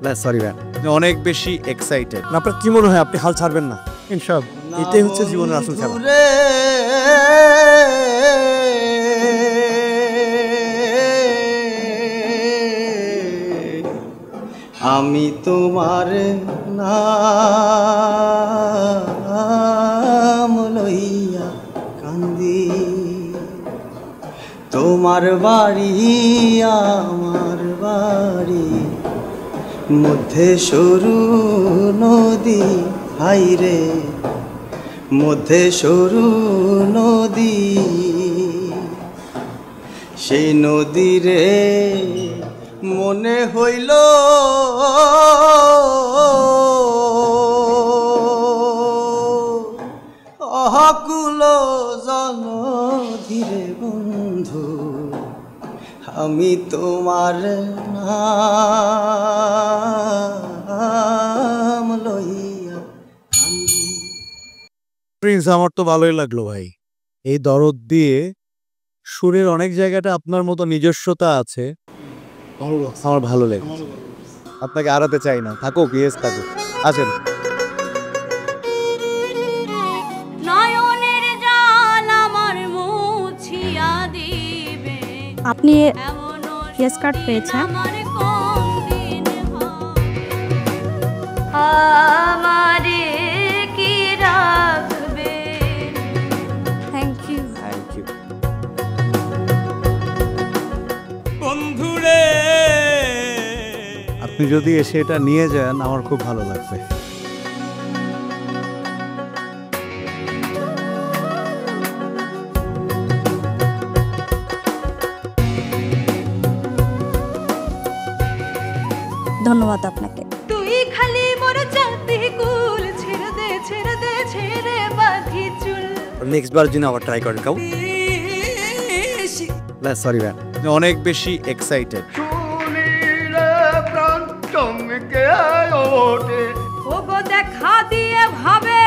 না sorry ma'am, অনেক বেশি এক্সাইটেড। আপনার কি মনে হয় আপনি হাল ছাড়বেন না? ইনশাআল্লাহ, এটাই হচ্ছে জীবনের আসল খেলা। আমি তোমার নাম লইয়া কান্দি, তোমার বাড়ি আমার বাড়ি, মধ্যে সরু নদী, হাইরে মধ্যে সরু নদী, সেই নদীরে মনে হইল অকুল জলধিরে বন্ধু, আমি তোমার নাম লইয়া কান্দি। প্রিন্স, আমার তো ভালোই লাগলো ভাই। এই দরদ দিয়ে সুরের অনেক জায়গাটা আপনার মতো নিজস্বতা আছে, আমার ভালো লেগেছে। আপনাকে হারাতে চাই না, থাকুক, ইয়েস থাকুক। আসেন। আপনি ইয়েস কার্ড পেয়েছেন। আমারে কি রাখবে? Thank you. থ্যাংক ইউ বন্ধুরে, আপনি যদি এসে এটা নিয়ে যান আমার খুব ভালো লাগবে। ধন্যবাদ আপনাকে। তুই খালি মোর জাতি কুল, ছেড়ে দে ছেড়ে দে ছেড়ে বাঁধি চুল। নেক্সট বার জন্য আবার ট্রাই করেন। কাউ না সরি ম্যাম, অনেক বেশি এক্সাইটেড। ওগো দেখা দিয়ে ভাবে।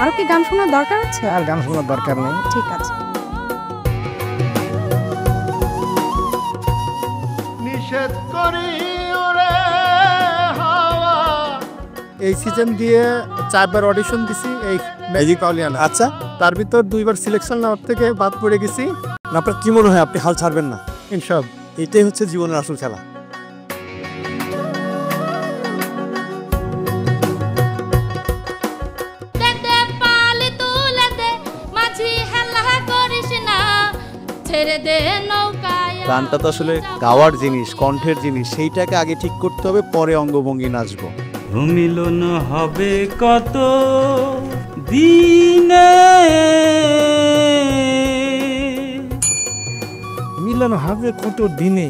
আরো কি গান শোনার দরকার আছে? আর গান শোনার দরকার নেই। ঠিক আছে। নিষেধ করি ওরে হাওয়া। এই সিজন দিয়ে 4 বার অডিশন দিছি এই ম্যাজিক পাউলিয়ান। আচ্ছা, তার ভিতর 2 বার সিলেকশন নেওয়ার থেকে বাদ পড়ে গেছি। আপনার কি মনে হয় আপনি হাল ছাড়বেন না? ইনশাআল্লাহ, এটাই হচ্ছে জীবনের আসল খেলা। গানটা তো আসলে গাওয়ার জিনিস, কণ্ঠের জিনিস, সেইটাকে আগে ঠিক করতে হবে, পরে অঙ্গভঙ্গি নাচবো। মিলন হবে কত দিনে, মিলন হবে কত দিনে,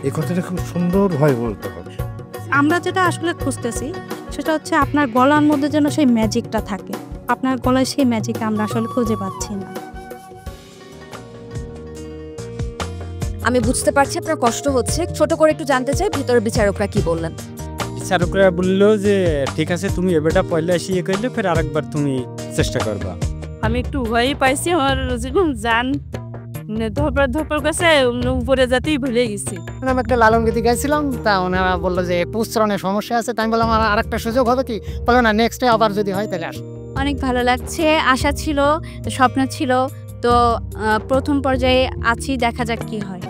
এই কথাটা খুব সুন্দরভাবে বলতে হবে। আমরা যেটা আসলে খুঁজতেছি সেটা হচ্ছে আপনার গলার মধ্যে যেন সেই ম্যাজিকটা থাকে। আপনার গলায় সেই ম্যাজিক আমরা আসলে খুঁজে পাচ্ছি না। আমি বুঝতে পারছি আপনার কষ্ট হচ্ছে। ছোট করে একটু জানতে চাই ভিতরের বিচারকরা কি বললেন। বিচারকরা বললো যে ঠিক আছে, তুমি এবারটা পয়লা এসে করলে ফের আরেকবার তুমি চেষ্টা করবা। আমি একটু ভয়ই পাইছি, আমার যেরকম জান ধপর ধপর কাছে উপরে যেতেই ভুলে গেছি। আমি একটা লালন গীতি গাইছিলাম, তা ওনারা বললো যে উচ্চারণের সমস্যা আছে। তাই বললাম আমার আরেকটা সুযোগ হবে কি? বললো না, নেক্সটে আবার যদি হয় তাহলে আস। অনেক ভালো লাগছে, আশা ছিল, স্বপ্ন ছিল, তো প্রথম পর্যায়ে আছি, দেখা যাক কি হয়।